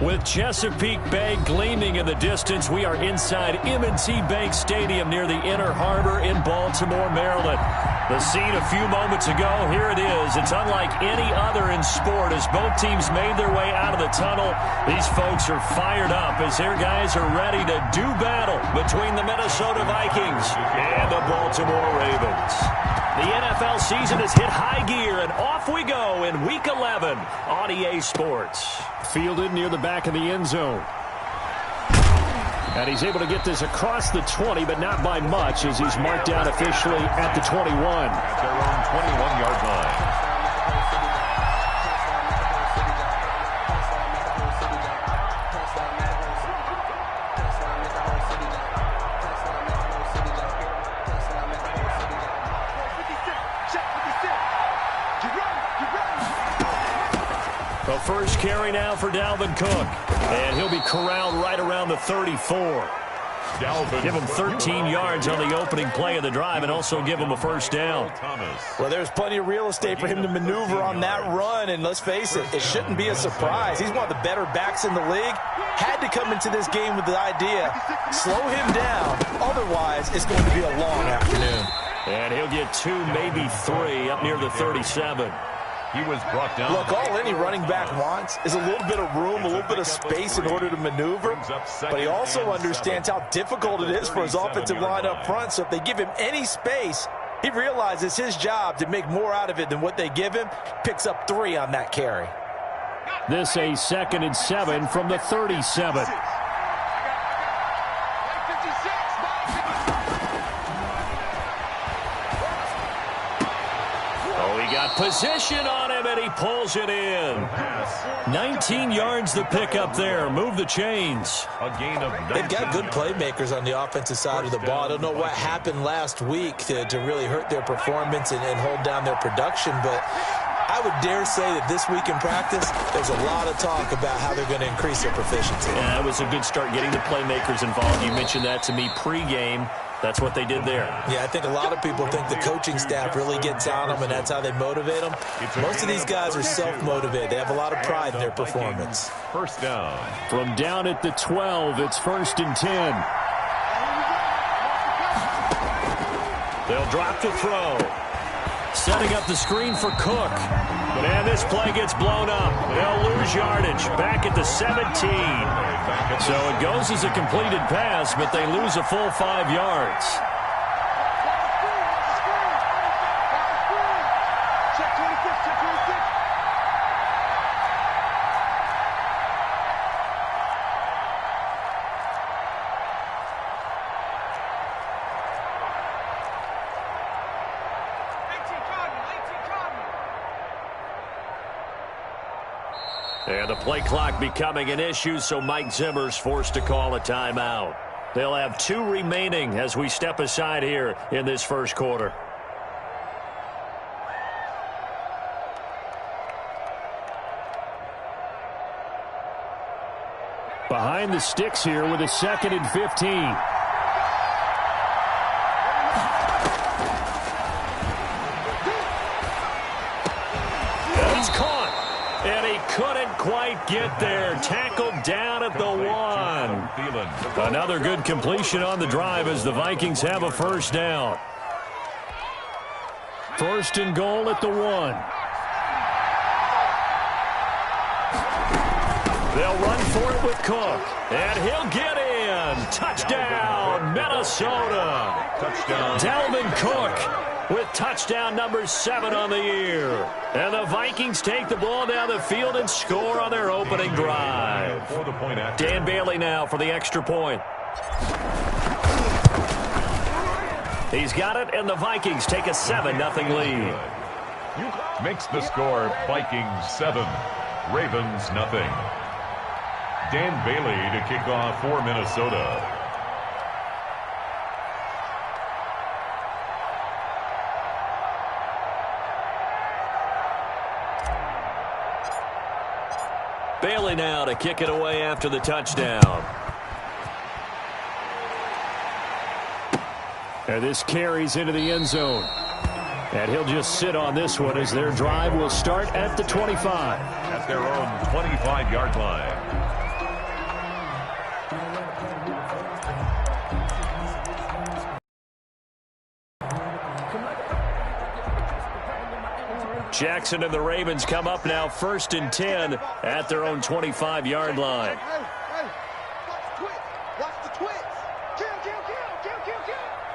With Chesapeake Bay gleaming in the distance, we are inside M&T Bank Stadium near the Inner Harbor in Baltimore, Maryland. The scene a few moments ago, here it is. It's unlike any other in sport as both teams made their way out of the tunnel. These folks are fired up as their guys are ready to do battle between the Minnesota Vikings and the Baltimore Ravens. The NFL season has hit high gear, and off we go in Week 11 on EA Sports. Fielded near the back of the end zone. And he's able to get this across the 20, but not by much as he's marked down officially at the 21. At their own 21-yard line. The first carry now for Dalvin Cook. And he'll be corralled right around the 34. Give him 13 yards on the opening play of the drive and also give him a first down. Well, there's plenty of real estate for him to maneuver on that run, and let's face it, it shouldn't be a surprise. He's one of the better backs in the league. Had to come into this game with the idea, slow him down, otherwise it's going to be a long afternoon. And he'll get 2, maybe 3 up near the 37. He was brought down. Look, all any running back wants is a little bit of room, a little bit of space in order to maneuver. But he also understands how difficult it is for his offensive line up front. So if they give him any space, he realizes his job to make more out of it than what they give him. Picks up 3 on that carry. This a 2nd and 7 from the 37. Position on him, and he pulls it in. 19 yards the pickup there. Move the chains. A gain of 19. They've got good playmakers on the offensive side of the ball. I don't know what happened last week to really hurt their performance and hold down their production, but I would dare say that this week in practice, there's a lot of talk about how they're going to increase their proficiency. Yeah, it was a good start getting the playmakers involved. You mentioned that to me pregame. That's what they did there. Yeah, I think a lot of people think the coaching staff really gets on them, and that's how they motivate them. Most of these guys are self-motivated. They have a lot of pride in their performance. First down. From down at the 12, it's 1st and 10. They'll drop the throw. Setting up the screen for Cook. And this play gets blown up. They'll lose yardage back at the 17. So it goes as a completed pass, but they lose a full 5 yards. And the play clock becoming an issue, so Mike Zimmer's forced to call a timeout. They'll have 2 remaining as we step aside here in this first quarter. Behind the sticks here with a 2nd and 15. Couldn't quite get there. Tackled down at the 1. Another good completion on the drive as the Vikings have a first down. 1st and goal at the 1. They'll run for it with Cook. And he'll get in. Touchdown, Minnesota. Touchdown. Dalvin Cook with touchdown number 7 on the year. And the Vikings take the ball down the field and score on their opening drive. Dan Bailey now for the extra point. He's got it, and the Vikings take a 7-0 lead. Makes the score Vikings 7, Ravens nothing. Dan Bailey to kick off for Minnesota. Bailey now to kick it away after the touchdown. And this carries into the end zone. And he'll just sit on this one as their drive will start at the 25. At their own 25-yard line. Jackson and the Ravens come up now 1st and 10 at their own 25-yard line. Watch the twitch. Kill.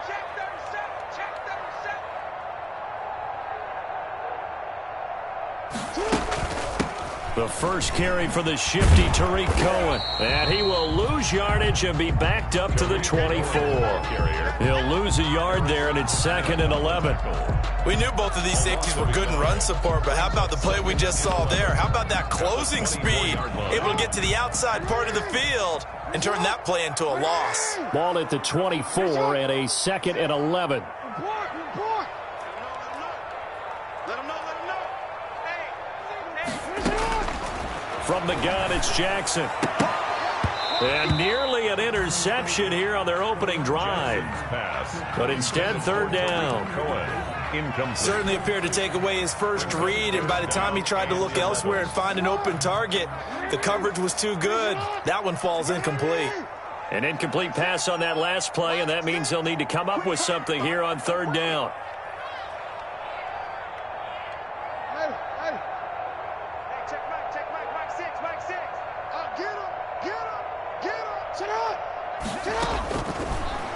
Check 37. The first carry for the shifty Tariq Cohen. And he will lose yardage and be backed up to the 24. He'll lose a yard there, and it's 2nd and 11. We knew both of these safeties were good in run support, but how about the play we just saw there? How about that closing speed? Able to get to the outside part of the field and turn that play into a loss. Ball at the 24 and a 2nd and 11. From the gun, it's Jackson. And nearly an interception here on their opening drive. But instead, 3rd down. Certainly appeared to take away his first read, and by the time he tried to look elsewhere and find an open target, the coverage was too good. That one falls incomplete. An incomplete pass on that last play, and that means they'll need to come up with something here on 3rd down.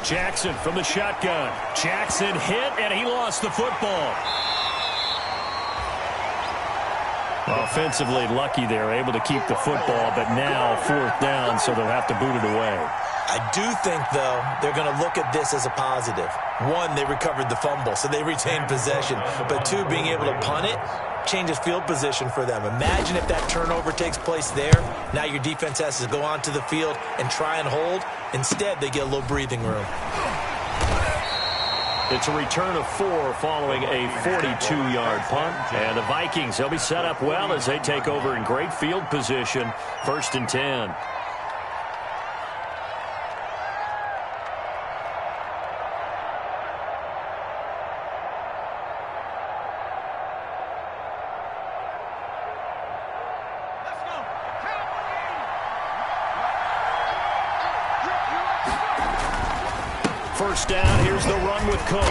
Jackson from the shotgun. Jackson hit, and he lost the football. Offensively lucky they're able to keep the football, but now 4th down, so they'll have to boot it away. I do think, though, they're going to look at this as a positive. 1, they recovered the fumble, so they retained possession. But 2, being able to punt it changes field position for them. Imagine if that turnover takes place there. Now your defense has to go onto the field and try and hold. Instead, they get a little breathing room. It's a return of 4 following a 42-yard punt. And the Vikings, they'll be set up well as they take over in great field position. 1st and 10. First down, here's the run with Cook.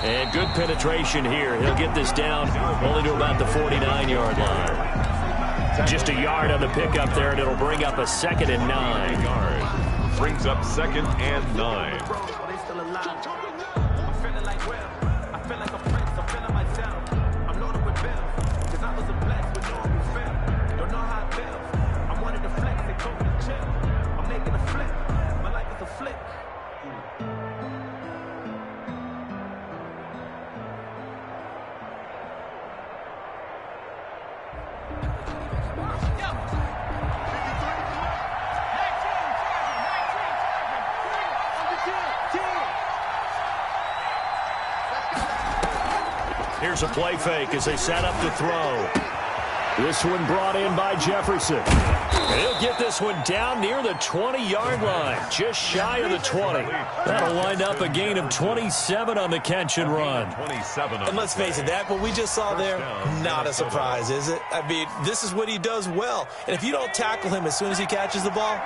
And good penetration here. He'll get this down only to about the 49-yard line. Just a yard on the pickup there, and it'll bring up a 2nd and 9. Brings up 2nd and 9. Here's a play fake as they set up to throw. This one brought in by Jefferson. He'll get this one down near the 20-yard line, just shy of the 20. That'll wind up a gain of 27 on the catch and run. And let's face it, that what we just saw there, not a surprise, is it? I mean, this is what he does well. And if you don't tackle him as soon as he catches the ball,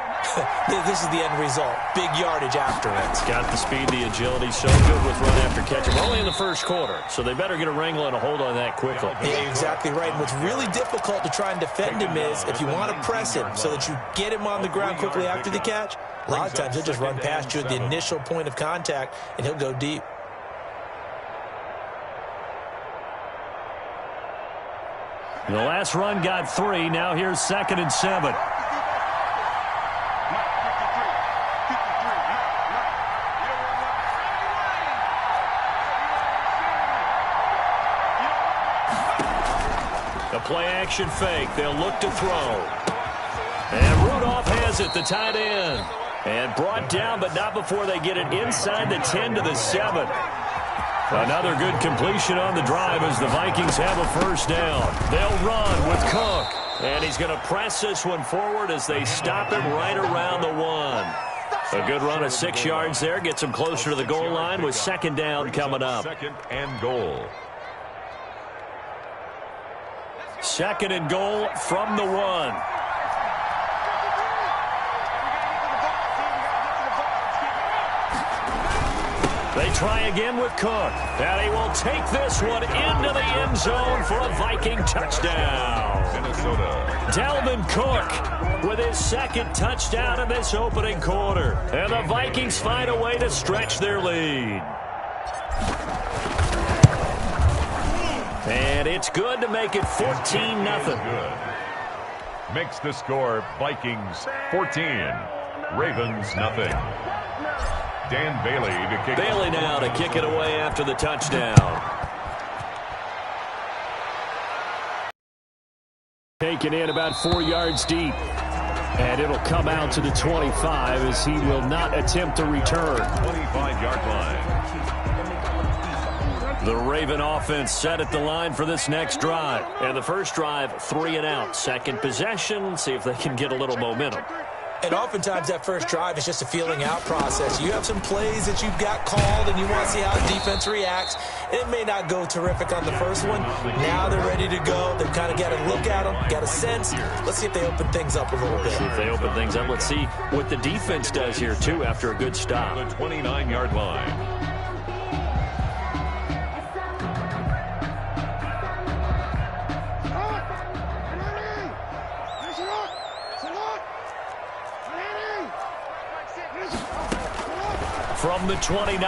this is the end result. Big yardage after it. It's got the speed, the agility, so good with run after catch. We're only in the first quarter, so they better get a wrangle and a hold on that quickly. Yeah, you're exactly right. And what's really difficult to try and defend him is if you want to press him so that you get him on the ground quickly after the catch, a lot of times he'll just run past you at the initial point of contact, and he'll go deep. The last run got 3. Now here's 2nd and 7. A play-action fake. They'll look to throw. And Rudolph has it, the tight end. And brought down, but not before they get it inside the 10 to the 7. Another good completion on the drive as the Vikings have a first down. They'll run with Cook. And he's going to press this one forward as they stop him right around the 1. A good run of 6 yards there. Gets him closer to the goal line with 2nd down coming up. 2nd and goal. 2nd and goal from the 1. They try again with Cook. And he will take this one into the end zone for a Viking touchdown. Minnesota. Dalvin Cook with his second touchdown in this opening quarter. And the Vikings find a way to stretch their lead. And it's good to make it 14-0. Good. Makes the score Vikings 14, Ravens nothing. Dan Bailey to kick. Bailey now to kick it away after the touchdown. Taken in about 4 yards deep. And it'll come out to the 25 as he will not attempt to return. 25-yard line. The Raven offense set at the line for this next drive. And the first drive, 3 and out. Second possession, see if they can get a little momentum. And oftentimes that first drive is just a feeling out process. You have some plays that you've got called and you want to see how the defense reacts. It may not go terrific on the first one. Now they're ready to go. They've kind of got to look at them, got a sense. Let's see if they open things up a little bit. See if they open things up. Let's see what the defense does here, too, after a good stop. The 29-yard line. From the 29,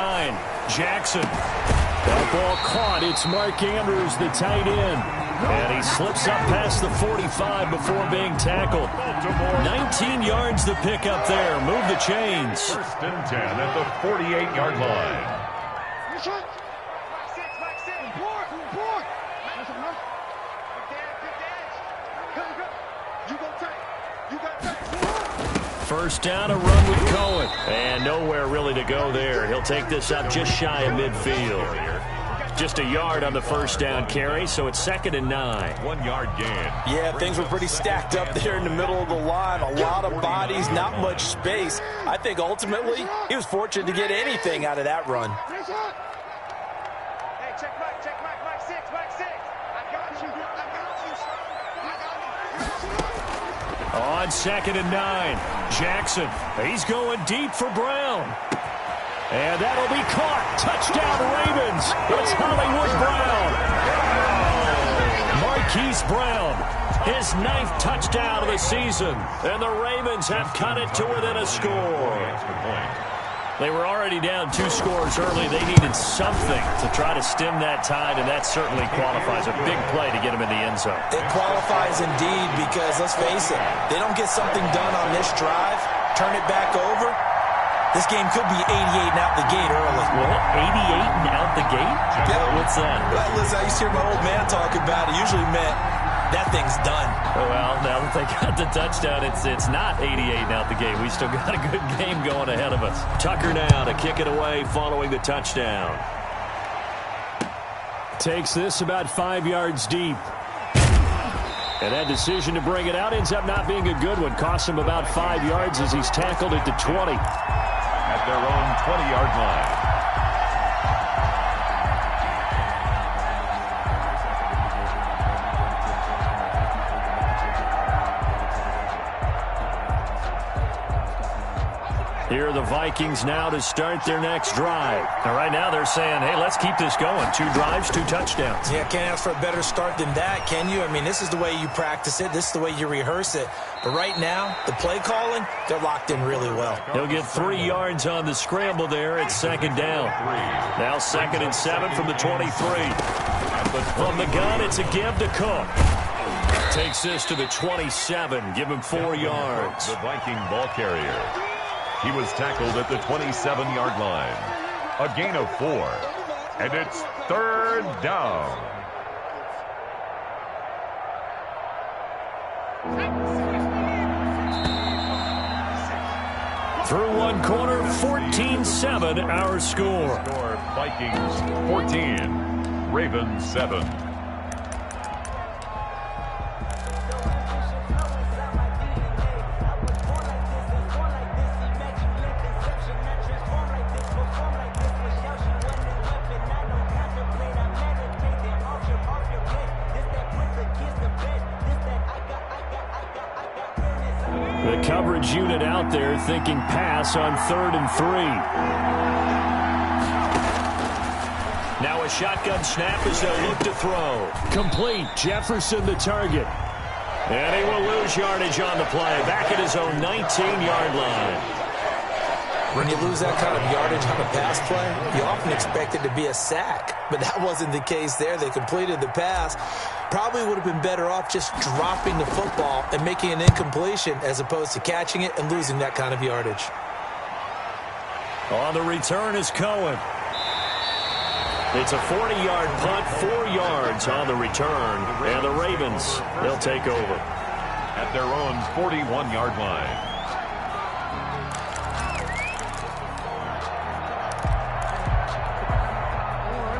Jackson. That ball caught. It's Mark Andrews, the tight end. And he slips up past the 45 before being tackled. 19 yards to pick up there. Move the chains. First and 10 at the 48-yard line. First down, a run with Cohen. And nowhere really to go there. He'll take this up just shy of midfield. Just a yard on the first down carry, so it's 2nd and 9. 1 yard gain. Yeah, things were pretty stacked up there in the middle of the line. A lot of bodies, not much space. I think ultimately he was fortunate to get anything out of that run. Hey, check Mike, Mike 6, Mike 6. I got you. On 2nd and 9, Jackson. He's going deep for Brown. And that'll be caught. Touchdown, Ravens. It's Hollywood Brown. Marquise Brown, his 9th touchdown of the season. And the Ravens have cut it to within a score. They were already down 2 scores early. They needed something to try to stem that tide, and that certainly qualifies. A big play to get him in the end zone. It qualifies indeed because, let's face it, they don't get something done on this drive, turn it back over, this game could be 88 and out the gate early. What? 88 and out the gate? Yeah. What's that? Well, listen, I used to hear my old man talk about it. Usually meant that thing's done. Well, now that they got the touchdown, it's not 88 and out the gate. We still got a good game going ahead of us. Tucker now to kick it away following the touchdown. Takes this about 5 yards deep. And that decision to bring it out ends up not being a good one. Costs him about 5 yards as he's tackled at the 20. At their own 20-yard line. Here are the Vikings now to start their next drive. Now, right now they're saying, hey, let's keep this going. 2 drives, 2 touchdowns. Yeah, can't ask for a better start than that, can you? I mean, this is the way you practice it. This is the way you rehearse it. But right now, the play calling, they're locked in really well. He'll get 3 yards on the scramble there at 2nd down. Now 2nd and 7 from the 23. From the gun, it's a give to Cook. Takes this to the 27. Give him 4 yards. The Viking ball carrier. He was tackled at the 27-yard line. A gain of 4. And it's 3rd down. Through 1 quarter, 14-7 our score. Vikings 14, Ravens 7. The coverage unit out there thinking pass on 3rd and 3. Now a shotgun snap as they'll look to throw. Complete. Jefferson the target. And he will lose yardage on the play. Back at his own 19-yard line. When you lose that kind of yardage on a pass play, you often expect it to be a sack. But that wasn't the case there. They completed the pass. Probably would have been better off just dropping the football and making an incompletion as opposed to catching it and losing that kind of yardage. On the return is Cohen. It's a 40-yard punt, 4 yards on the return. And the Ravens, they'll take over. At their own 41-yard line.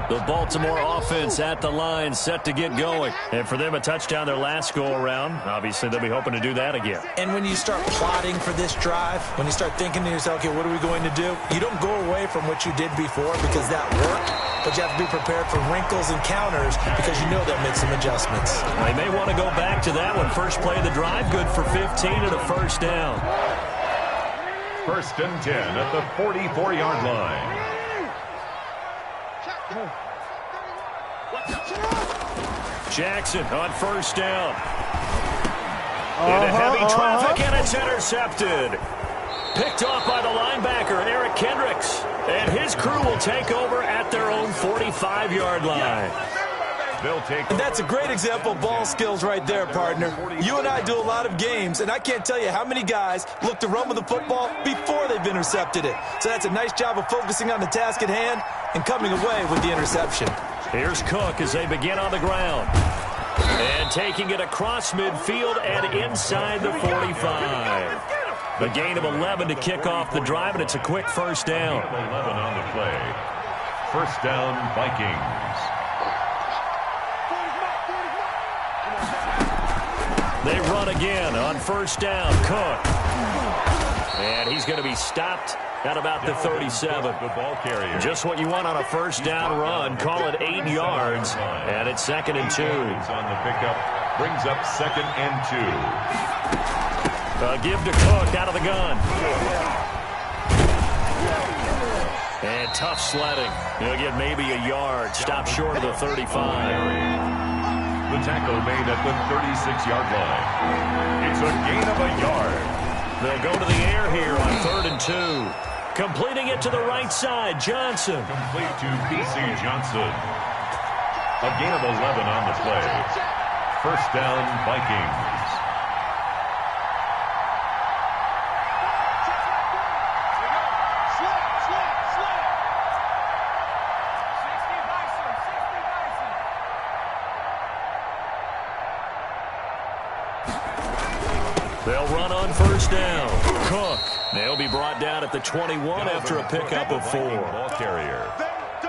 The Baltimore offense at the line, set to get going. And for them, a touchdown their last go-around. Obviously, they'll be hoping to do that again. And when you start plotting for this drive, when you start thinking to yourself, okay, what are we going to do? You don't go away from what you did before because that worked, but you have to be prepared for wrinkles and counters because you know they'll make some adjustments. They may want to go back to that one. First play of the drive, good for 15 and a first down. First and 10 at the 44-yard line. Jackson on first down. In a heavy traffic, and it's intercepted. Picked off by the linebacker, Eric Kendricks. And his crew will take over at their own 45-yard line. And that's a great example of ball skills right there, partner. You and I do a lot of games, and I can't tell you how many guys look to run with the football before they've intercepted it. So that's a nice job of focusing on the task at hand and coming away with the interception. Here's Cook as they begin on the ground. And taking it across midfield and inside the 45. A gain of 11 to kick off the drive, and it's a quick first down. 11 on the play. First down, Vikings. They run again on first down. Cook. And he's going to be stopped at about the 37. The ball carrier. Just what you want on a first down run. Call it 8 yards. And it's 2nd and 2. On the pickup. Brings up 2nd and 2. Give to Cook out of the gun. And tough sledding. He'll get maybe a yard. Stop short of the 35. The tackle made at the 36-yard line. It's a gain of a yard. They'll go to the air here on 3rd and 2. Completing it to the right side, Johnson. Complete to P.C. Johnson. A gain of 11 on the play. First down, Vikings. They'll run on first down. Cook. They'll be brought down at the 21 after a pickup of 4. Ball carrier.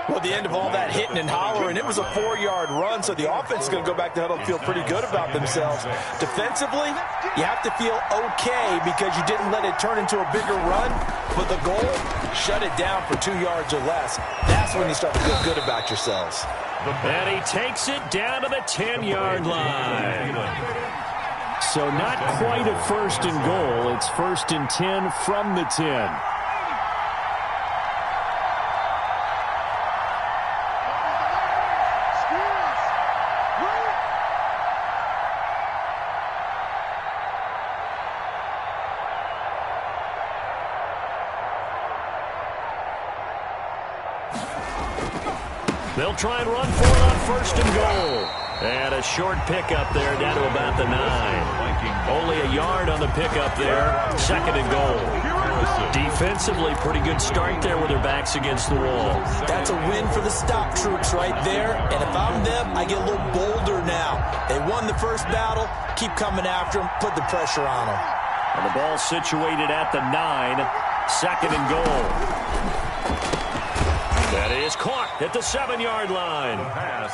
Well, at the end of all that hitting and hollering, it was a 4-yard run, so the offense is going to go back to huddle and feel pretty good about themselves. Defensively, you have to feel okay because you didn't let it turn into a bigger run, but the goal, shut it down for 2 yards or less. That's when you start to feel good about yourselves. And he takes it down to the 10-yard line. So not quite a first and goal. It's 1st and 10 from the 10. They'll try and run for it on 1st and goal. And a short pickup there down to about the 9. Only a yard on the pickup there. 2nd and goal. Defensively, pretty good start there with their backs against the wall. That's a win for the stop troops right there. And if I'm them, I get a little bolder now. They won the first battle. Keep coming after them. Put the pressure on them. And the ball situated at the 9. 2nd and goal. That is caught at the 7-yard line.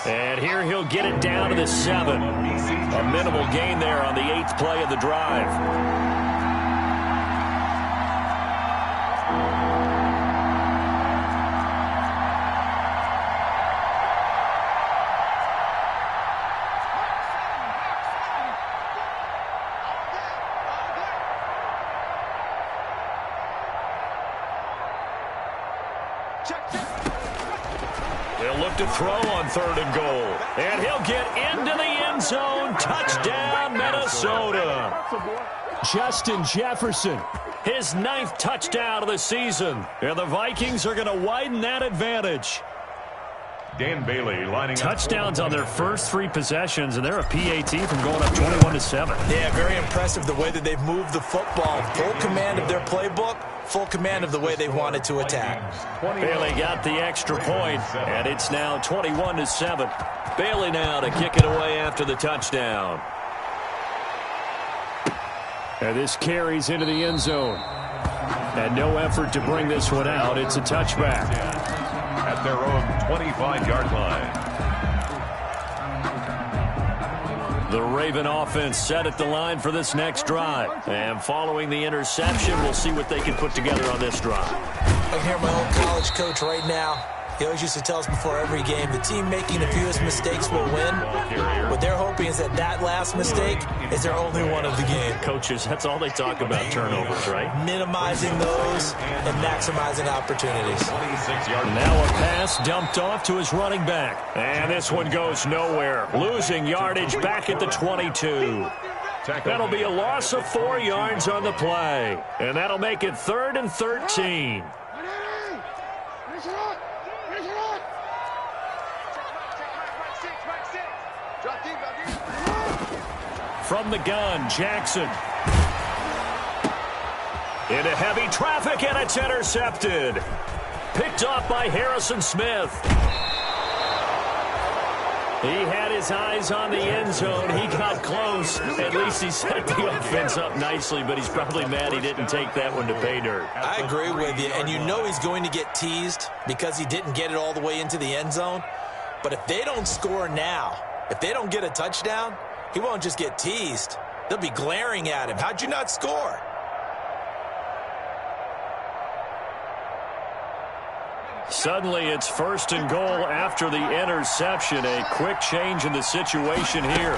And here he'll get it down to the 7. A minimal gain there on the 8th play of the drive. They'll look to throw on 3rd and goal. And he'll get into the end zone. Touchdown, Minnesota. Justin Jefferson, his 9th touchdown of the season. And the Vikings are going to widen that advantage. Dan Bailey lining touchdowns on their first 3 possessions, and they're a PAT from going up 21-7. Yeah, very impressive the way that they've moved the football. Full command of their playbook, full command of the way they wanted to attack. Bailey got the extra point, and it's now 21-7. Bailey now to kick it away after the touchdown. And this carries into the end zone. And no effort to bring this one out. It's a touchback. At their own 25-yard line. The Raven offense set at the line for this next drive. And following the interception, we'll see what they can put together on this drive. I can hear my old college coach right now. He always used to tell us before every game, the team making the fewest mistakes will win. What they're hoping is that that last mistake is their only one of the game. Coaches, that's all they talk about, turnovers, right? Minimizing those and maximizing opportunities. Now a pass dumped off to his running back. And this one goes nowhere. Losing yardage back at the 22. That'll be a loss of 4 yards on the play. And that'll make it 3rd and 13. From the gun, Jackson. Into heavy traffic, and it's intercepted. Picked off by Harrison Smith. He had his eyes on the end zone. He got close. At least he set the offense up nicely, but he's probably mad he didn't take that one to pay dirt. I agree with you, and you know he's going to get teased because he didn't get it all the way into the end zone. But if they don't score now, if they don't get a touchdown, he won't just get teased. They'll be glaring at him. How'd you not score? Suddenly, it's 1st and goal after the interception. A quick change in the situation here.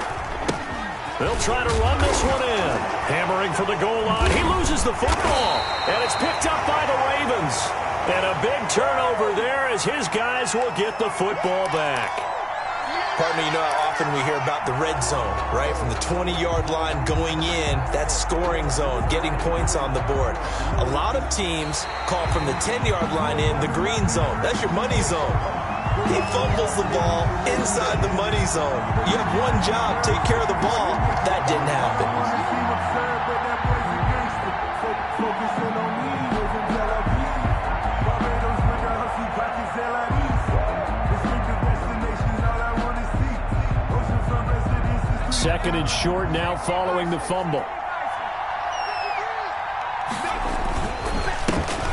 They'll try to run this one in. Hammering for the goal line. He loses the football. And it's picked up by the Ravens. And a big turnover there as his guys will get the football back. Partner, you know how often we hear about the red zone, right? From the 20-yard line going in, that's scoring zone, getting points on the board. A lot of teams call from the 10-yard line in the green zone. That's your money zone. He fumbles the ball inside the money zone. You have one job, take care of the ball. That didn't happen. Second and short now following the fumble.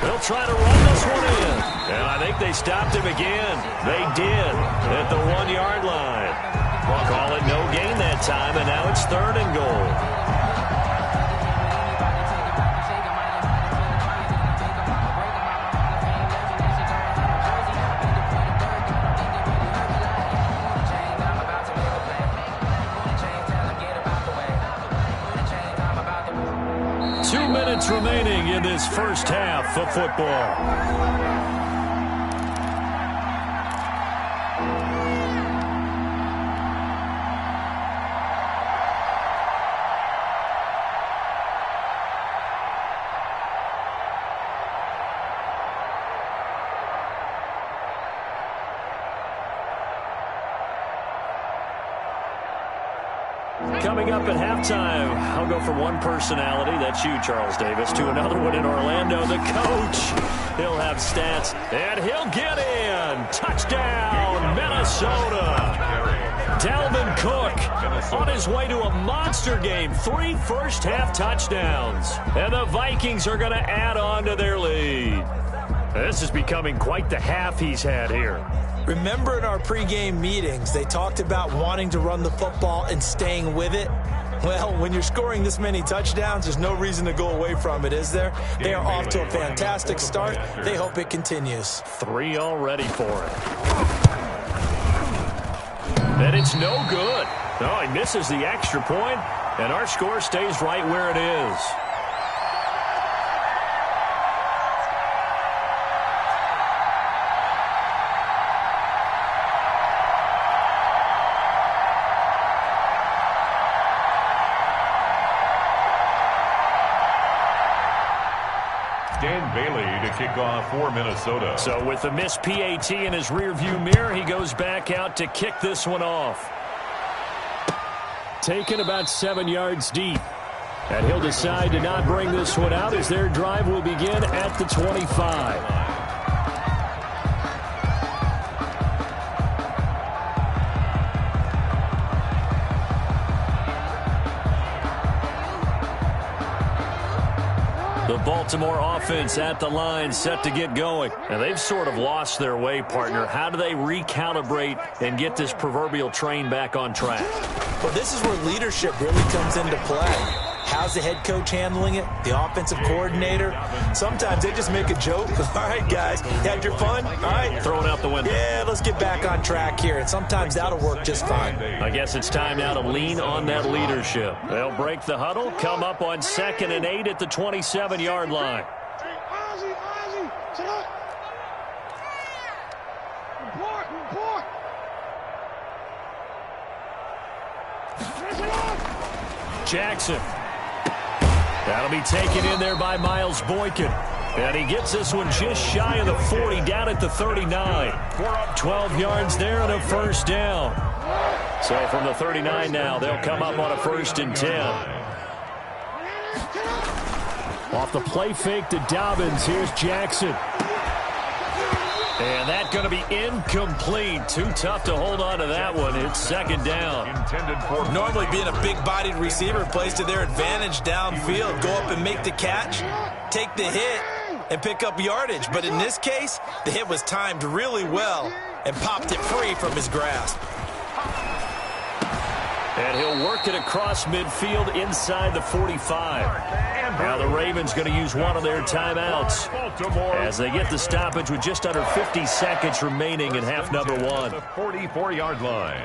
They'll try to run this one in. And I think they stopped him again. They did at the 1-yard line. We'll call it no gain that time, and now it's 3rd and goal. 2 minutes remaining in this first half of football. Coming up at halftime, I'll go from one personality, that's you, Charles Davis, to another one in Orlando, the coach. He'll have stats, and he'll get in. Touchdown, Minnesota. Dalvin Cook on his way to a monster game. 3 first-half touchdowns. And the Vikings are going to add on to their lead. This is becoming quite the half he's had here. Remember in our pregame meetings, they talked about wanting to run the football and staying with it? Well, when you're scoring this many touchdowns, there's no reason to go away from it, is there? They are off to a fantastic start. They hope it continues. 3 already for it. And it's no good. No, he misses the extra point, and our score stays right where it is. Bailey to kick off for Minnesota. So with the missed PAT in his rearview mirror, he goes back out to kick this one off. Taken about 7 yards deep. And he'll decide to not bring this one out as their drive will begin at the 25. The Baltimore offense at the line set to get going. And they've sort of lost their way, partner. How do they recalibrate and get this proverbial train back on track? Well, this is where leadership really comes into play. How's the head coach handling it? The offensive coordinator? Sometimes they just make a joke. All right, guys, had your fun? All right. Throw it out the window. Yeah, let's get back on track here. And sometimes that'll work just fine. I guess it's time now to lean on that leadership. They'll break the huddle, come up on 2nd and 8 at the 27-yard line. Jackson. That'll be taken in there by Miles Boykin. And he gets this one just shy of the 40, down at the 39. 12 yards there and a first down. So from the 39 now, they'll come up on a 1st and 10. Off the play fake to Dobbins, here's Jackson. And that's going to be incomplete. Too tough to hold on to that one. It's 2nd down. Normally being a big-bodied receiver plays to their advantage downfield. Go up and make the catch, take the hit, and pick up yardage. But in this case, the hit was timed really well and popped it free from his grasp. And he'll work it across midfield inside the 45. Now the Ravens going to use one of their timeouts as they get the stoppage with just under 50 seconds remaining in half number 1. The 44-yard line.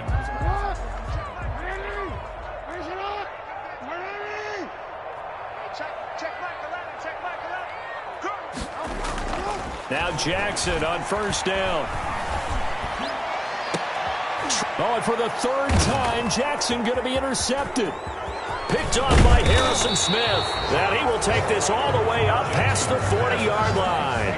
Now Jackson on 1st down. Oh, and for the 3rd time, Jackson going to be intercepted. Picked off by Harrison Smith. And he will take this all the way up past the 40-yard line.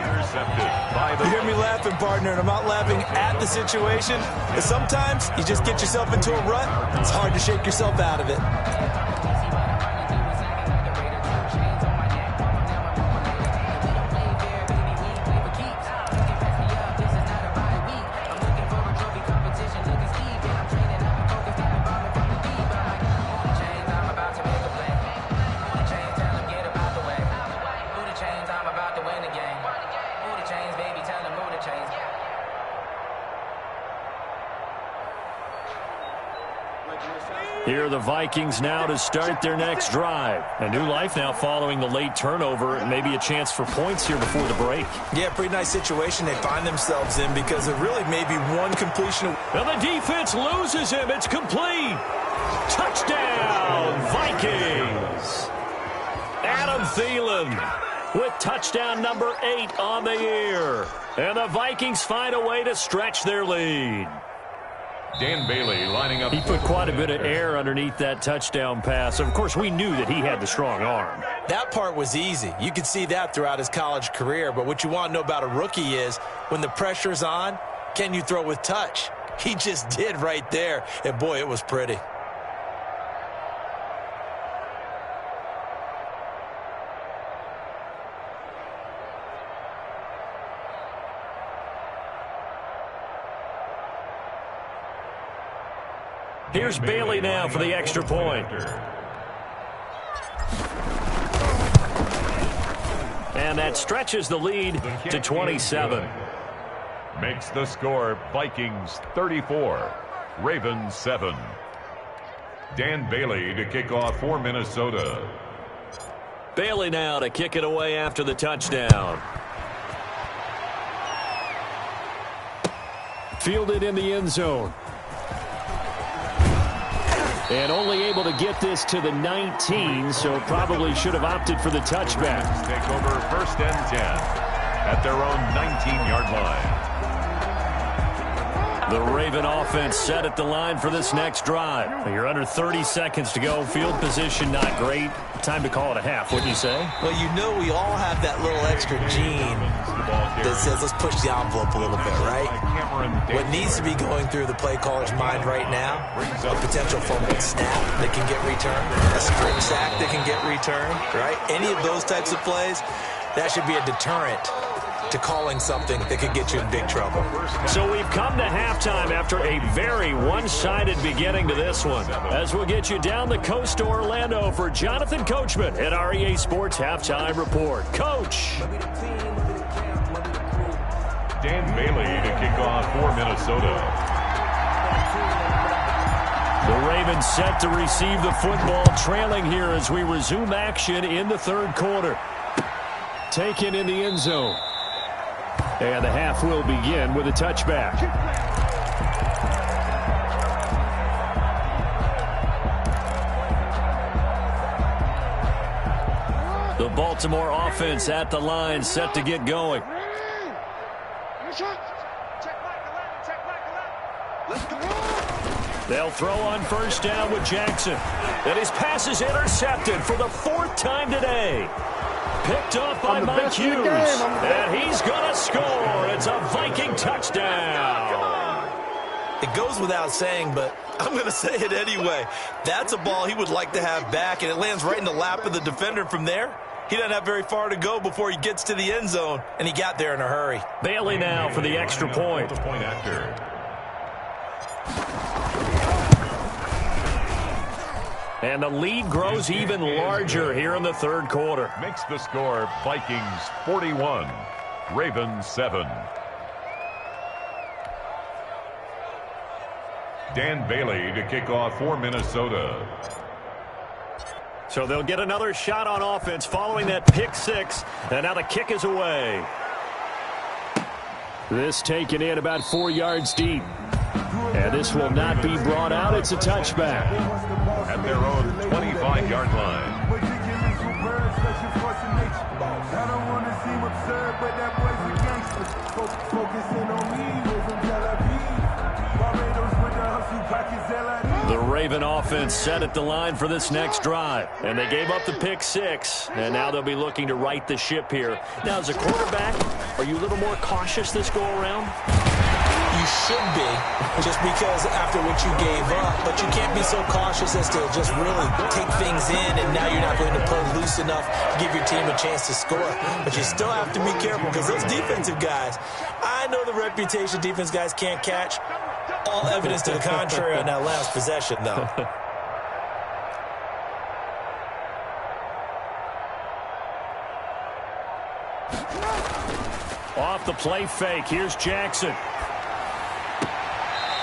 You hear me laughing, partner, and I'm not laughing at the situation. And sometimes you just get yourself into a rut. It's hard to shake yourself out of it. Here are the Vikings now to start their next drive. A new life now following the late turnover, and maybe a chance for points here before the break. Yeah, pretty nice situation they find themselves in because it really may be one completion. And the defense loses him. It's complete. Touchdown, Vikings. Adam Thielen with touchdown number 8 on the year. And the Vikings find a way to stretch their lead. Dan Bailey lining up. He put quite a bit of air underneath that touchdown pass. Of course, we knew that he had the strong arm. That part was easy. You could see that throughout his college career. But what you want to know about a rookie is when the pressure's on, can you throw with touch? He just did right there. And, boy, it was pretty. Here's Bailey now for the extra point. And that stretches the lead to 27. Makes the score Vikings 34, Ravens 7. Dan Bailey to kick off for Minnesota. Bailey now to kick it away after the touchdown. Fielded in the end zone. And only able to get this to the 19, so probably should have opted for the touchback. Take over 1st and 10 at their own 19-yard line. The Raven offense set at the line for this next drive. You're under 30 seconds to go. Field position not great. Time to call it a half, wouldn't you say? Well, you know we all have that little extra gene that says let's push the envelope a little bit, right? What needs to be going through the play caller's mind right now, a potential fumble snap that can get returned, a strip sack that can get returned, right? Any of those types of plays, that should be a deterrent to calling something that could get you in big trouble. So we've come to halftime after a very one-sided beginning to this one. As we'll get you down the coast to Orlando for Jonathan Coachman at our EA Sports Halftime Report. Coach. Dan Bailey to kick off for Minnesota. The Ravens set to receive the football, trailing here as we resume action in the third quarter. Taken in the end zone. And the half will begin with a touchback. The Baltimore offense at the line, set to get going. They'll throw on first down with Jackson. And his pass is intercepted for the fourth time today. Picked off by Mike Hughes. And he's going to score. It's a Viking touchdown. It goes without saying, but I'm going to say it anyway. That's a ball he would like to have back, and it lands right in the lap of the defender from there. He doesn't have very far to go before he gets to the end zone, and he got there in a hurry. Bailey now for the extra point. And the lead grows even larger here in the third quarter. Makes the score Vikings 41, Ravens 7. Dan Bailey to kick off for Minnesota. So they'll get another shot on offense following that pick six. And now the kick is away. This taken in about 4 yards deep. And this will not be brought out. It's a touchback. At their own 25-yard line. The Raven offense set at the line for this next drive. And they gave up the pick six. And now they'll be looking to right the ship here. Now, as a quarterback, are you a little more cautious this go-around? You should be, just because after what you gave up, but you can't be so cautious as to just really take things in, and now you're not going to play loose enough to give your team a chance to score. But you still have to be careful, because those defensive guys, I know the reputation defense guys can't catch. All evidence to the contrary on that last possession, though. Off the play fake, here's Jackson.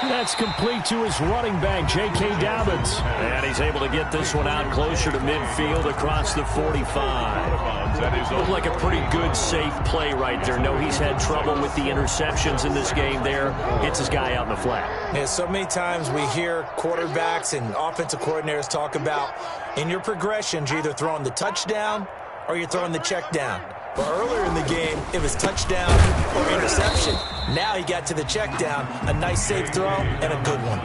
That's complete to his running back, J.K. Dobbins. And he's able to get this one out closer to midfield across the 45. Looked like a pretty good, safe play right there. No, he's had trouble with the interceptions in this game there. Hits his guy out in the flat. Yeah, so many times we hear quarterbacks and offensive coordinators talk about, in your progressions, you're either throwing the touchdown or you're throwing the check down. But earlier in the game, it was touchdown or interception. Now he got to the check down, a nice safe throw, and a good one.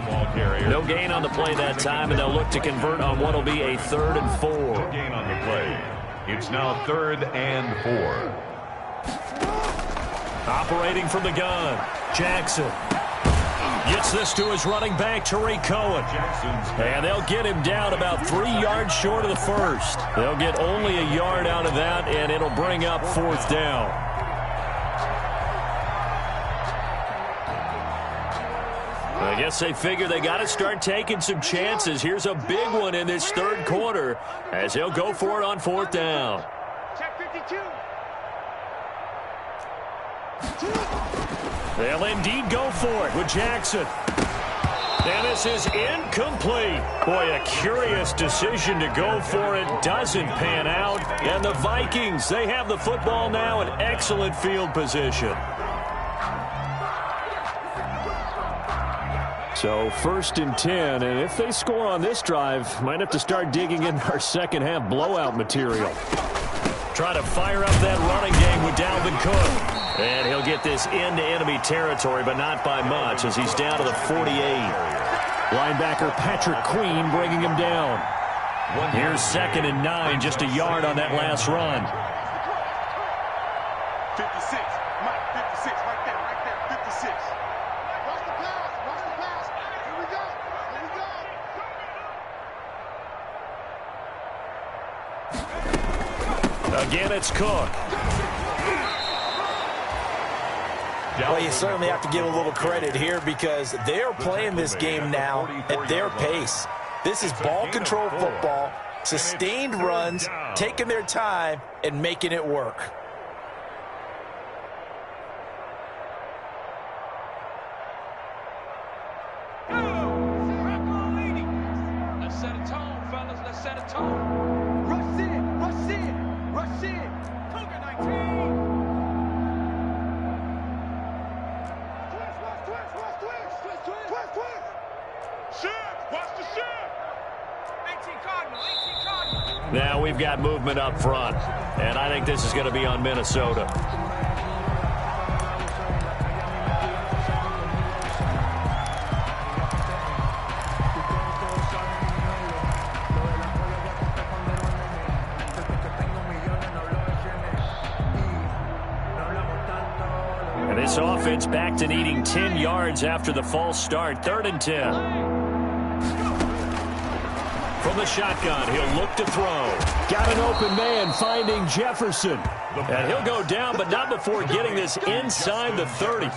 No gain on the play that time, and they'll look to convert on what will be a 3rd and 4. No gain on the play. It's now 3rd and 4. Operating from the gun, Jackson. Gets this to his running back, Tariq Cohen. And they'll get him down about 3 yards short of the first. They'll get only a yard out of that, and it'll bring up 4th down. I guess they figure they got to start taking some chances. Here's a big one in this third quarter as he'll go for it on 4th down. Check 52. They'll indeed go for it with Jackson. And this is incomplete. Boy, a curious decision to go for it. Doesn't pan out. And the Vikings, they have the football now in excellent field position. So 1st and 10, and if they score on this drive, might have to start digging in our second half blowout material. Trying to fire up that running game with Dalvin Cook. And he'll get this into enemy territory, but not by much, as he's down to the 48. Linebacker Patrick Queen bringing him down. Here's 2nd and 9, just a yard on that last run. 56, Mike, 56, right there, 56. Watch the pass, here we go, Again, it's Cook. Well, you certainly have to give a little credit here because they are playing this game now at their pace. This is ball control football, sustained runs, taking their time, and making it work. Let's set a tone, fellas, let's set a tone. Rush in, rush in, rush in. Cougar 19. Now we've got movement up front, and I think this is going to be on Minnesota. And this offense back to needing 10 yards after the false start. 3rd and 10. From the shotgun, he'll look to throw. Got an open man finding Jefferson. And he'll go down, but not before getting this inside the 30.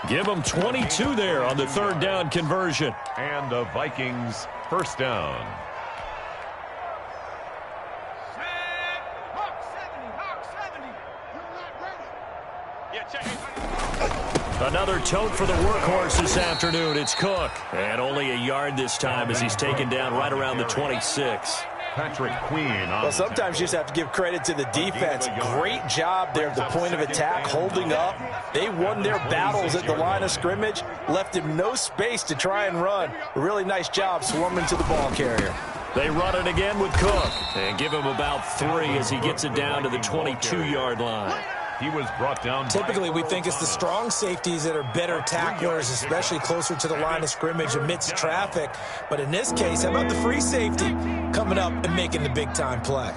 Give him 22 there on the 3rd down conversion. And the Vikings 1st down. Another tote for the workhorse this afternoon. It's Cook. And only a yard this time as he's taken down right around the 26. Patrick Queen. Well, sometimes you just have to give credit to the defense. Great job there at the point of attack, holding up. They won their battles at the line of scrimmage, left him no space to try and run. A really nice job swarming to the ball carrier. They run it again with Cook and give him about 3 as he gets it down to the 22-yard line. He was brought down. Typically, we think it's the strong safeties that are better tacklers, especially closer to the line of scrimmage amidst traffic. But in this case, how about the free safety coming up and making the big-time play?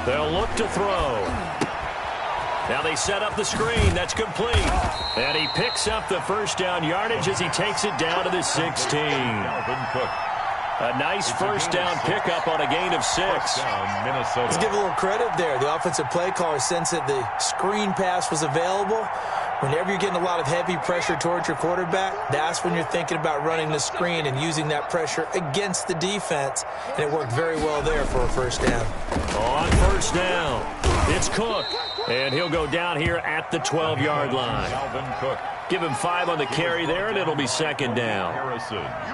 They'll look to throw. Now they set up the screen. That's complete. And he picks up the 1st down yardage as he takes it down to the 16. A nice 1st down pickup on a gain of 6. Let's give a little credit there. The offensive play caller sensed that the screen pass was available. Whenever you're getting a lot of heavy pressure towards your quarterback, that's when you're thinking about running the screen and using that pressure against the defense. And it worked very well there for a 1st down. On 1st down, it's Cook. And he'll go down here at the 12-yard line. Give him 5 on the carry there, and it'll be 2nd down.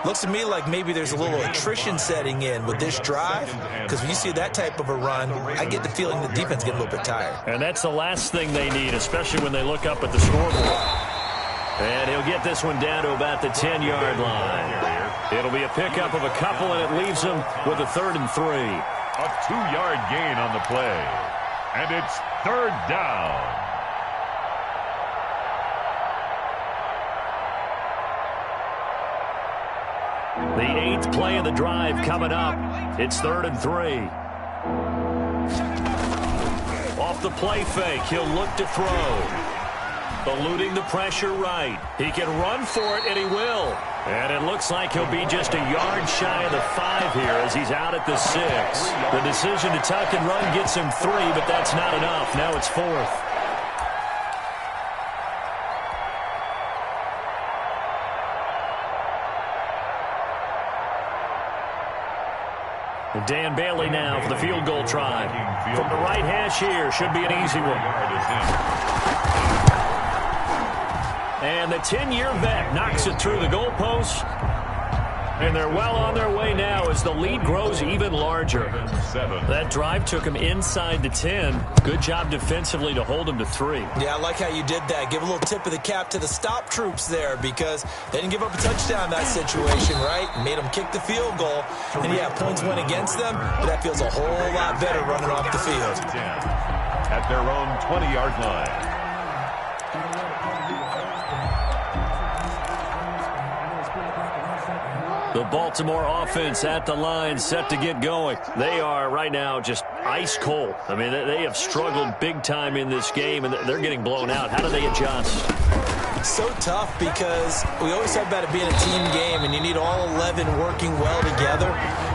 Looks to me like maybe there's a little attrition setting in with this drive, because when you see that type of a run, I get the feeling the defense get a little bit tired. And that's the last thing they need, especially when they look up at the scoreboard. And he'll get this one down to about the 10-yard line. It'll be a pickup of a couple, and it leaves them with a 3rd and 3. A 2-yard gain on the play. And it's 3rd down. The 8th play of the drive coming up. It's 3rd and 3. Off the play fake, he'll look to throw. Eluding the pressure right. He can run for it, and he will. And it looks like he'll be just a yard shy of the 5 here as he's out at the 6. The decision to tuck and run gets him 3, but that's not enough. Now it's 4th. Dan Bailey now for the field goal try. From the right hash here, should be an easy one. And the 10-year vet knocks it through the goalpost. And they're well on their way now as the lead grows even larger. That drive took him inside the 10. Good job defensively to hold him to 3. Yeah, I like how you did that. Give a little tip of the cap to the stop troops there because they didn't give up a touchdown in that situation, right? Made them kick the field goal. And, yeah, points went against them, but that feels a whole lot better running off the field. at their own 20-yard line. The Baltimore offense at the line, set to get going. They are right now just ice cold. I mean, they have struggled big time in this game, and they're getting blown out. How do they adjust? So tough because we always talk about it being a team game, and you need all 11 working well together.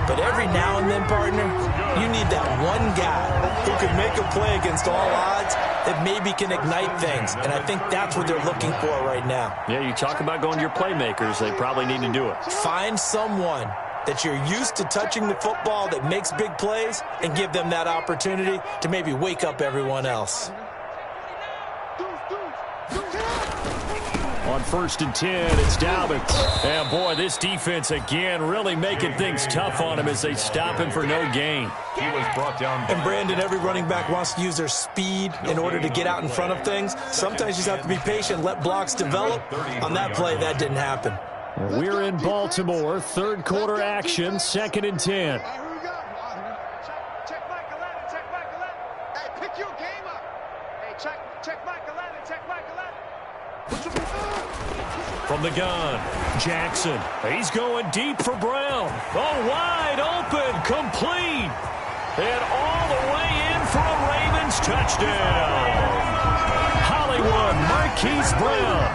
But every now and then, partner, you need that one guy who can make a play against all odds that maybe can ignite things. And I think that's what they're looking for right now. Yeah, you talk about going to your playmakers. They probably need to do it. Find someone that you're used to touching the football that makes big plays and give them that opportunity to maybe wake up everyone else. On 1st and 10, it's Dalvin. And, boy, this defense, again, really making things tough on him as they stop him for no gain. He was brought down. And, Brandon, every running back wants to use their speed in order to get out in front of things. Sometimes you just have to be patient, let blocks develop. On that play, that didn't happen. We're in Baltimore, third quarter action, 2nd and 10. Check Mike 11, check Mike 11. Hey, pick your game up. Hey, check Mike 11, check Mike 11. From the gun, Jackson. He's going deep for Brown. Oh, wide open, complete. And all the way in for a Ravens touchdown. Hollywood Marquise Brown.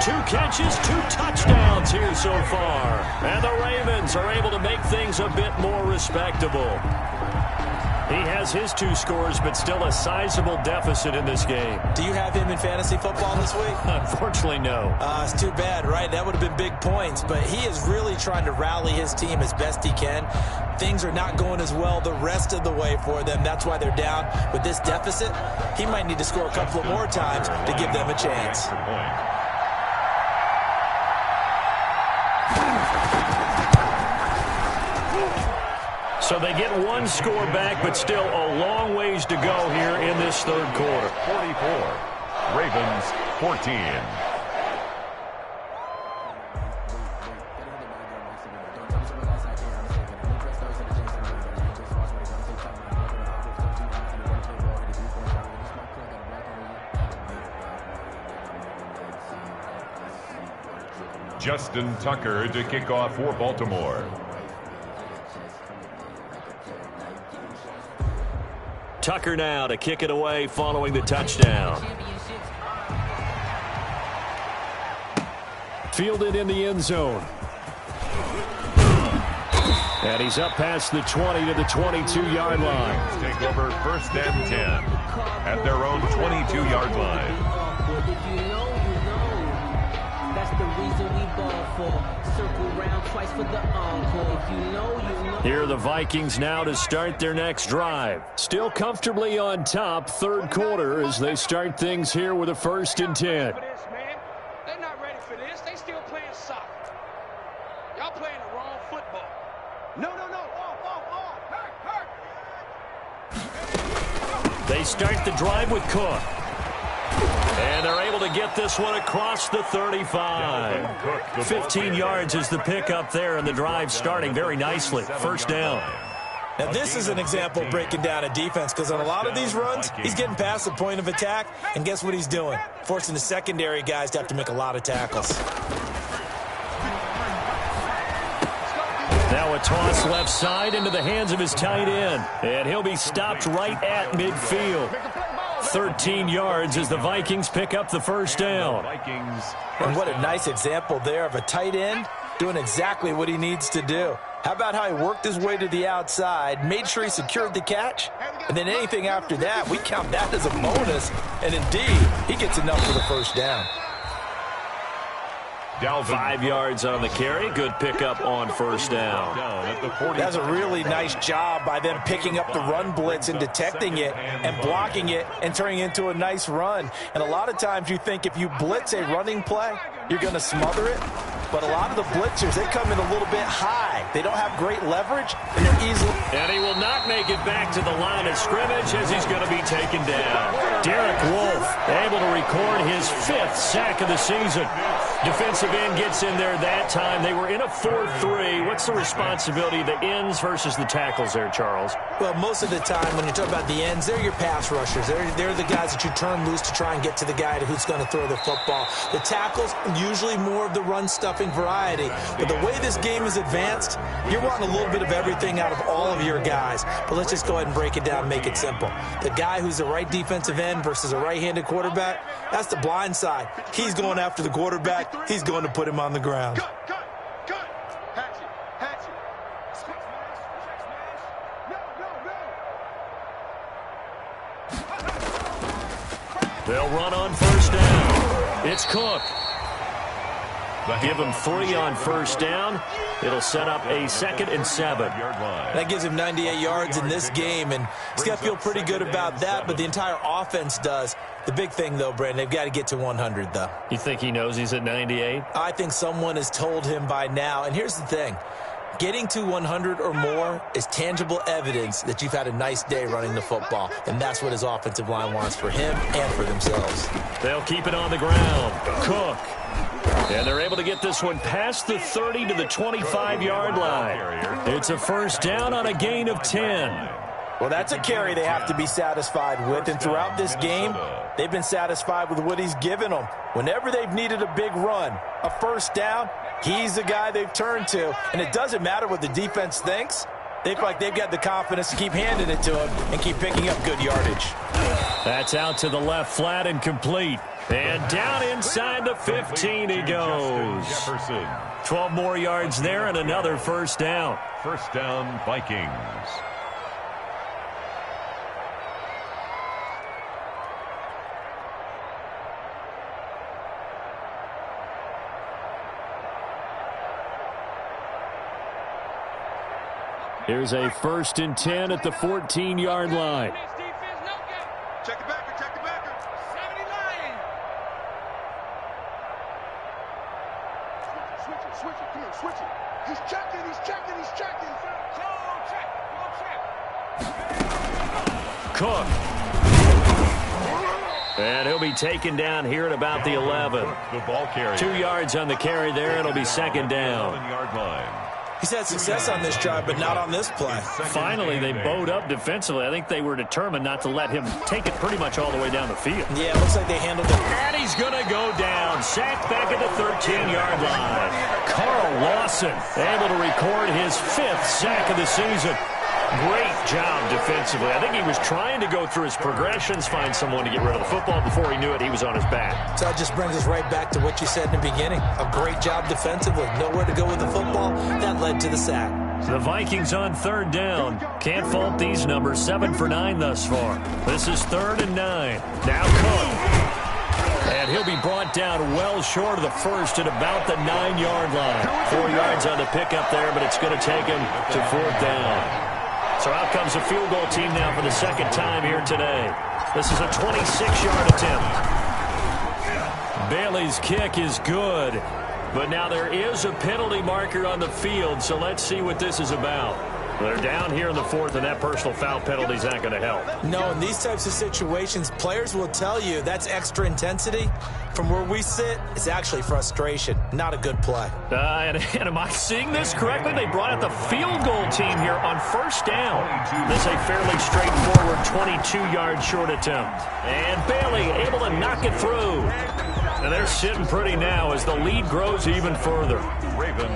2 catches, 2 touchdowns here so far. And the Ravens are able to make things a bit more respectable. He has his 2 scores, but still a sizable deficit in this game. Do you have him in fantasy football this week? Unfortunately, no. It's too bad, right? That would have been big points, but he is really trying to rally his team as best he can. Things are not going as well the rest of the way for them. That's why they're down with this deficit. He might need to score a couple of more times to give them a chance. So they get 1 score back, but still a long ways to go here in this third quarter. 44, Ravens 14. Justin Tucker to kick off for Baltimore. Tucker now to kick it away following the touchdown. Fielded in the end zone. And he's up past the 20 to the 22-yard line. Take over 1st and 10 at their own 22-yard line. Here are the Vikings now to start their next drive. Still comfortably on top, third quarter, as they start things here with a 1st and 10. They're not ready for this. They still playing soccer. Y'all playing the wrong football. No. Hurt. They start the drive with Cook. And they're able to get this one across the 35. 15 yards is the pickup there, and the drive starting very nicely. 1st down. Now, this is an example of breaking down a defense, because on a lot of these runs, he's getting past the point of attack, and guess what he's doing? Forcing the secondary guys to have to make a lot of tackles. Now a toss left side into the hands of his tight end, and he'll be stopped right at midfield. 13 yards as the Vikings pick up the 1st down. And what a nice example there of a tight end doing exactly what he needs to do. How about how he worked his way to the outside, made sure he secured the catch, and then anything after that, we count that as a bonus. And indeed, he gets enough for the 1st down. 5 yards on the carry. Good pickup on 1st down. That's a really nice job by them picking up the run blitz and detecting it and blocking it and turning it into a nice run. And a lot of times you think if you blitz a running play, you're going to smother it. But a lot of the blitzers, they come in a little bit high. They don't have great leverage, and they're easily... And he will not make it back to the line of scrimmage as he's going to be taken down. Derek Wolfe able to record his 5th sack of the season. Defensive end gets in there that time. They were in a 4-3. What's the responsibility of the ends versus the tackles there, Charles? Well, most of the time when you're talking about the ends, they're your pass rushers. They're the guys that you turn loose to try and get to the guy who's going to throw the football. The tackles, usually more of the run-stuffing variety. But the way this game is advanced, you're wanting a little bit of everything out of all of your guys. But let's just go ahead and break it down and make it simple. The guy who's the right defensive end versus a right-handed quarterback, that's the blind side. He's going after the quarterback. He's going to put him on the ground. They'll run on first down. It's Cook. Give him 3 on first down. It'll set up a 2nd and 7. That gives him 98 yards in this game, and he's got to feel pretty good about that, but the entire offense does. The big thing, though, Brandon, they've got to get to 100, though. You think he knows he's at 98? I think someone has told him by now, and here's the thing. Getting to 100 or more is tangible evidence that you've had a nice day running the football, and that's what his offensive line wants for him and for themselves. They'll keep it on the ground. Cook. And they're able to get this one past the 30 to the 25-yard line. It's a first down on a gain of 10. Well, that's a carry they have to be satisfied with, and throughout this game, they've been satisfied with what he's given them. Whenever they've needed a big run, a first down, he's the guy they've turned to, and it doesn't matter what the defense thinks. They feel like they've got the confidence to keep handing it to him and keep picking up good yardage. That's out to the left flat and complete. And down inside the 15 he goes. 12 more yards there and another first down. First down, Vikings. Here's a 1st and 10 at the 14-yard line. Check the backer, check the backer. 79. Switch it, come on, switch it. He's checking. Check. Cook. And he'll be taken down here at about the 11. The ball carrier. 2 yards on the carry there. It'll be 2nd down. 7-yard line. He's had success on this drive, but not on this play. Finally, they bowed up defensively. I think they were determined not to let him take it pretty much all the way down the field. Yeah, it looks like they handled it. And he's going to go down. Sacked back at the 13-yard line. Carl Lawson able to record his 5th sack of the season. Great job defensively. I think he was trying to go through his progressions, find someone to get rid of the football. Before he knew it, he was on his back. So that just brings us right back to what you said in the beginning. A great job defensively. Nowhere to go with the football. That led to the sack. The Vikings on 3rd down. Can't fault these numbers. 7 for 9 thus far. This is 3rd and 9. Now Cook. And he'll be brought down well short of the 1st at about the 9-yard line. 4 yards on the pickup there, but it's going to take him to 4th down. So out comes a field goal team now for the 2nd time here today. This is a 26-yard attempt. Bailey's kick is good, but now there is a penalty marker on the field, so let's see what this is about. They're down here in the 4th, and that personal foul penalty is not going to help. No, in these types of situations, players will tell you that's extra intensity. From where we sit, it's actually frustration. Not a good play. And am I seeing this correctly? They brought out the field goal team here on 1st down. This is a fairly straightforward 22-yard short attempt. And Bailey able to knock it through. And they're sitting pretty now as the lead grows even further.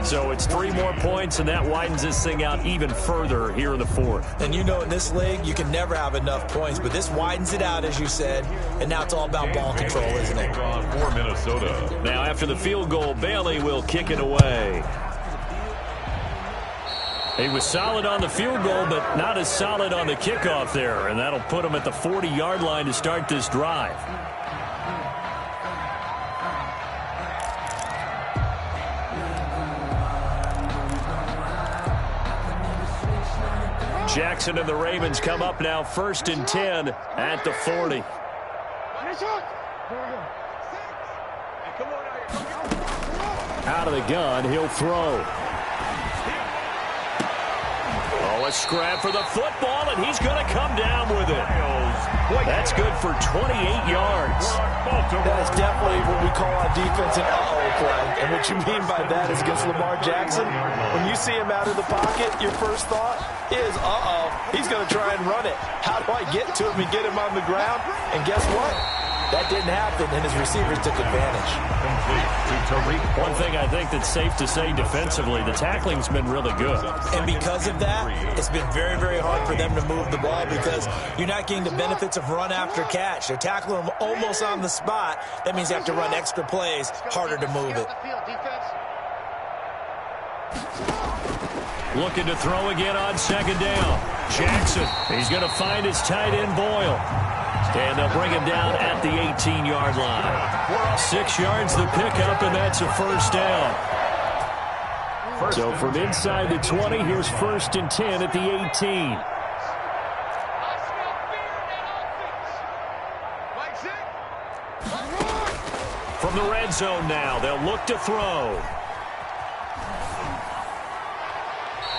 So it's 3 more points, and that widens this thing out even further here in the 4th. And you know in this league, you can never have enough points, but this widens it out, as you said, and now it's all about ball control, isn't it? For Minnesota. Now after the field goal, Bailey will kick it away. He was solid on the field goal, but not as solid on the kickoff there, and that'll put him at the 40-yard line to start this drive. Jackson and the Ravens come up now 1st and 10 at the 40. Out of the gun, he'll throw. Oh, a scrap for the football, and he's going to come down with it. That's good for 28 yards. That is definitely what we call on defense an uh-oh play. And what you mean by that is against Lamar Jackson, when you see him out of the pocket, your first thought is, uh-oh, he's going to try and run it. How do I get to him and get him on the ground? And guess what? That didn't happen, and his receivers took advantage. One thing I think that's safe to say defensively, the tackling's been really good. And because of that, it's been very, very hard for them to move the ball because you're not getting the benefits of run after catch. They're tackling them almost on the spot. That means they have to run extra plays, harder to move it. Looking to throw again on second down. Jackson, he's going to find his tight end Boyle. And they'll bring him down at the 18-yard line. 6 yards the pickup, and that's a first down. So from inside the 20, here's 1st and 10 at the 18. From the red zone now, they'll look to throw.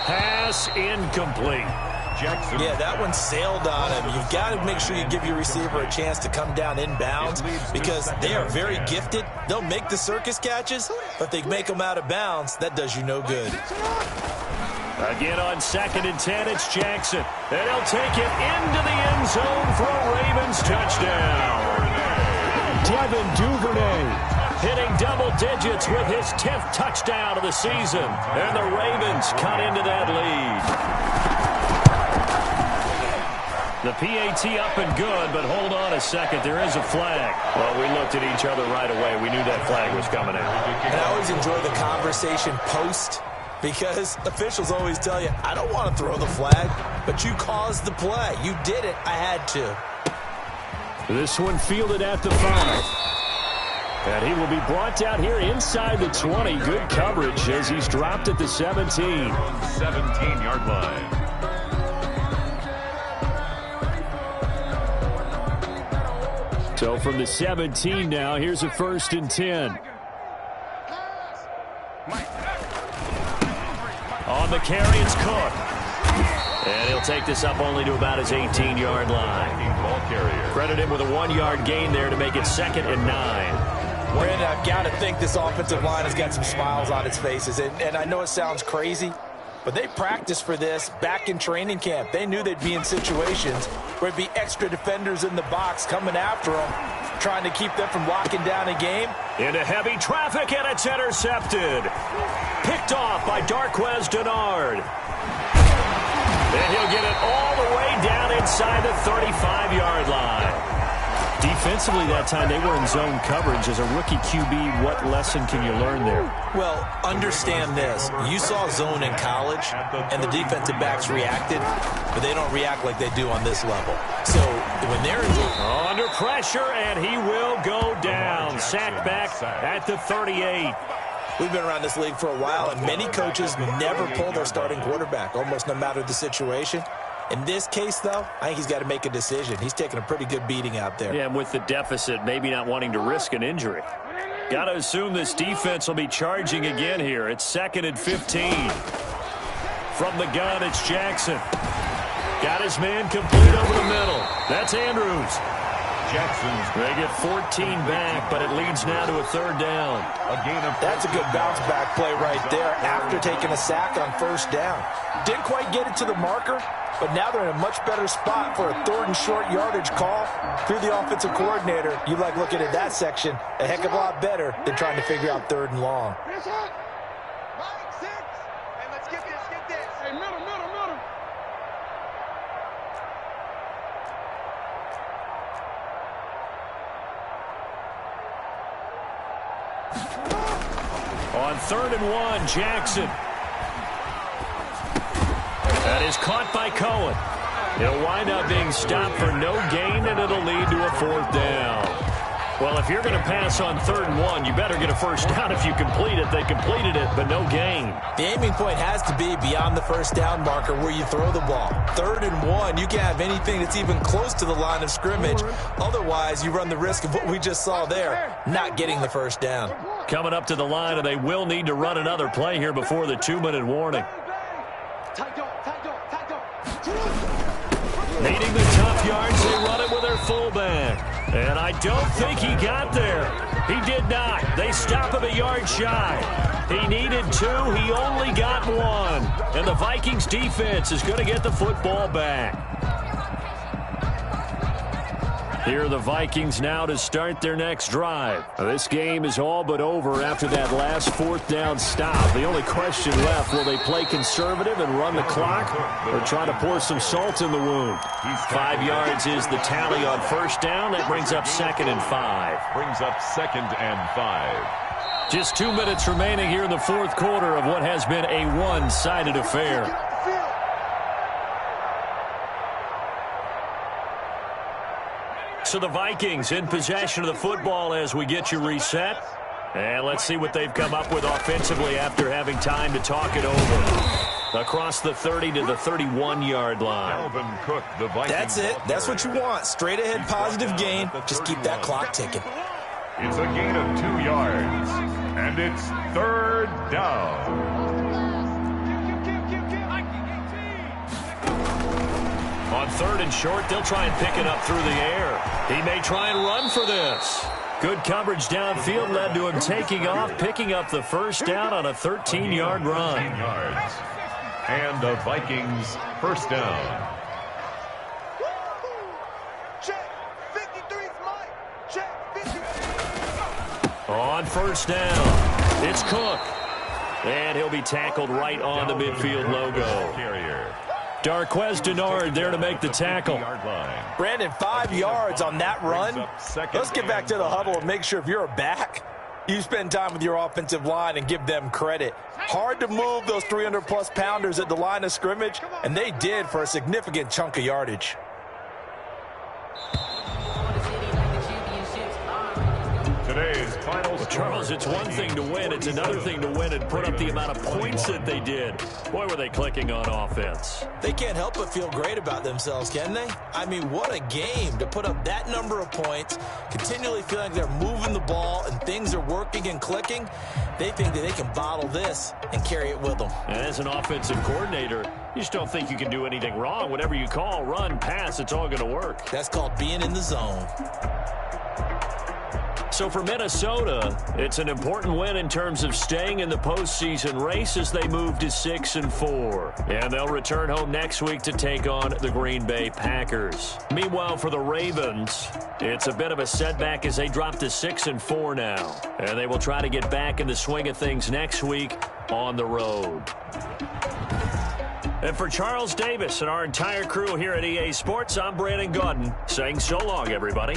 Pass incomplete. Jackson. Yeah, that one sailed on him. You've got to make sure you give your receiver a chance to come down inbounds because they are very gifted. They'll make the circus catches, but they make them out of bounds. That does you no good. Again on 2nd and 10, it's Jackson. And he'll take it into the end zone for a Ravens touchdown. Devin Duvernay hitting double digits with his 10th touchdown of the season. And the Ravens cut into that lead. The PAT up and good, but hold on a second. There is a flag. Well, we looked at each other right away. We knew that flag was coming out. And I always enjoy the conversation post because officials always tell you, I don't want to throw the flag, but you caused the play. You did it. I had to. This one fielded at the 5. And he will be brought down here inside the 20. Good coverage as he's dropped at the 17. 17-yard line. So from the 17 now, here's a 1st and 10. On the carry, it's Cook. And he'll take this up only to about his 18-yard line. Credit him with a 1-yard gain there to make it 2nd and 9. Brandon, I've got to think this offensive line has got some smiles on its faces. And I know it sounds crazy, but they practiced for this back in training camp. They knew they'd be in situations where it'd be extra defenders in the box coming after them, trying to keep them from locking down a game. Into heavy traffic, and it's intercepted. Picked off by Darquez Denard. And he'll get it all the way down inside the 35-yard line. Defensively that time, they were in zone coverage. As a rookie QB, what lesson can you learn there? Well, understand this. You saw zone in college, and the defensive backs reacted, but they don't react like they do on this level. So when they're in zone... Under pressure, and he will go down. Sacked back at the 38. We've been around this league for a while, and many coaches never pull their starting quarterback, almost no matter the situation. In this case, though, I think he's got to make a decision. He's taking a pretty good beating out there. Yeah, and with the deficit, maybe not wanting to risk an injury. Got to assume this defense will be charging again here. It's 2nd and 15. From the gun, it's Jackson. Got his man complete over the middle. That's Andrews. Jackson's. They get 14 back, but it leads now to a 3rd down. That's a good bounce back play right there after taking a sack on 1st down. Didn't quite get it to the marker, but now they're in a much better spot for a 3rd and short yardage call through the offensive coordinator. You like looking at that section a heck of a lot better than trying to figure out 3rd and long. On 3rd and 1, Jackson. That is caught by Cohen. He'll wind up being stopped for no gain, and it'll lead to a 4th down. Well, if you're going to pass on 3rd and 1, you better get a 1st down if you complete it. They completed it, but no gain. The aiming point has to be beyond the 1st down marker where you throw the ball. 3rd and 1, you can't have anything that's even close to the line of scrimmage. Otherwise, you run the risk of what we just saw there, not getting the 1st down. Coming up to the line, and they will need to run another play here before the 2-minute warning. Needing the tough yards, they run it with their fullback. And I don't think he got there. He did not. They stop him a yard shy. He needed 2. He only got 1. And the Vikings defense is going to get the football back. Here are the Vikings now to start their next drive. This game is all but over after that last 4th down stop. The only question left, will they play conservative and run the clock or try to pour some salt in the wound? 5 yards is the tally on 1st down. That brings up 2nd and 5. Brings up 2nd and 5. Just 2 minutes remaining here in the 4th quarter of what has been a one-sided affair. So the Vikings in possession of the football as we get you reset. And let's see what they've come up with offensively after having time to talk it over. Across the 30 to the 31-yard line. Alvin Cook, the Vikings. That's it. That's what you want. Straight ahead positive gain. Just keep that clock ticking. It's a gain of 2 yards. And it's 3rd down. On 3rd and short, they'll try and pick it up through the air. He may try and run for this. Good coverage downfield led to him taking off, picking up the 1st down on a 13-yard run. 13 yards. And the Vikings 1st down. On 1st down, it's Cook. And he'll be tackled right on the midfield logo. Carrier. Darquez Denard there to make the tackle. Brandon, 5 yards on that run. Let's get back to the huddle and make sure if you're a back, you spend time with your offensive line and give them credit. Hard to move those 300-plus pounders at the line of scrimmage, and they did for a significant chunk of yardage. Today's final score. Charles, it's one thing to win. It's another thing to win and put up the amount of points that they did. Boy, were they clicking on offense. They can't help but feel great about themselves, can they? I mean, what a game to put up that number of points, continually feeling they're moving the ball and things are working and clicking. They think that they can bottle this and carry it with them. And as an offensive coordinator, you just don't think you can do anything wrong. Whatever you call, run, pass, it's all going to work. That's called being in the zone. So for Minnesota, it's an important win in terms of staying in the postseason race as they move to 6-4. And they'll return home next week to take on the Green Bay Packers. Meanwhile, for the Ravens, it's a bit of a setback as they drop to 6-4 now. And they will try to get back in the swing of things next week on the road. And for Charles Davis and our entire crew here at EA Sports, I'm Brandon Gaudin saying so long, everybody.